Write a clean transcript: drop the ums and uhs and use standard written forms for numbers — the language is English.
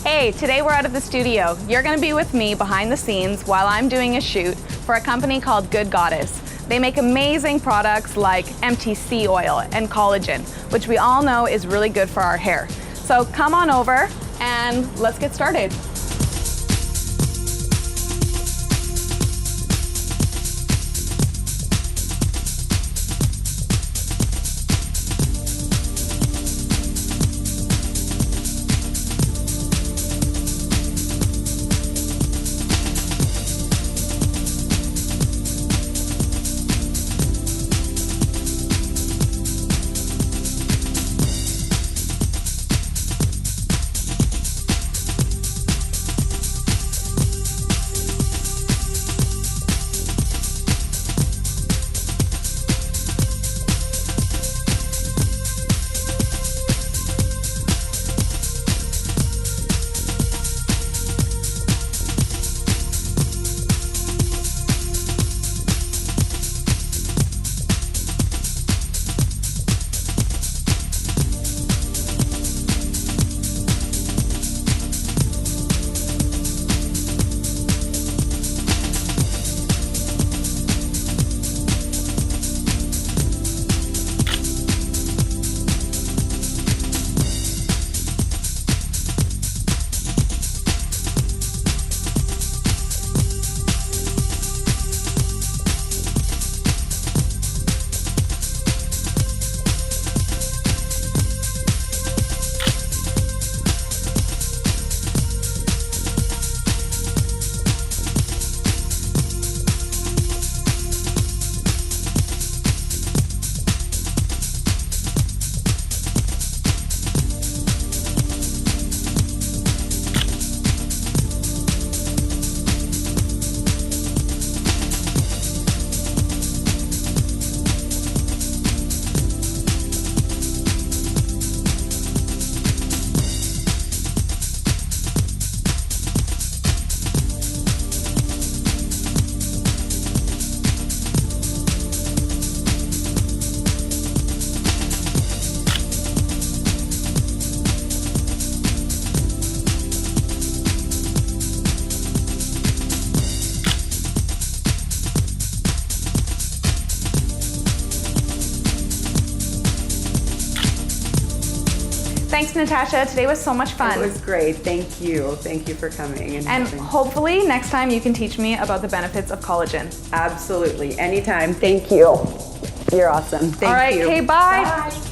Hey, today we're out of the studio. You're gonna be with me behind the scenes while I'm doing a shoot for a company called Good Goddess. They make amazing products like MTC oil and collagen, which we all know is really good for our hair. So come on over and let's get started. Thanks, Natasha. Today was so much fun. It was great. Thank you. Thank you for coming. And hopefully next time you can teach me about the benefits of collagen. Absolutely. Anytime. Thank you. You're awesome. Thank you. All right, okay, bye. Bye.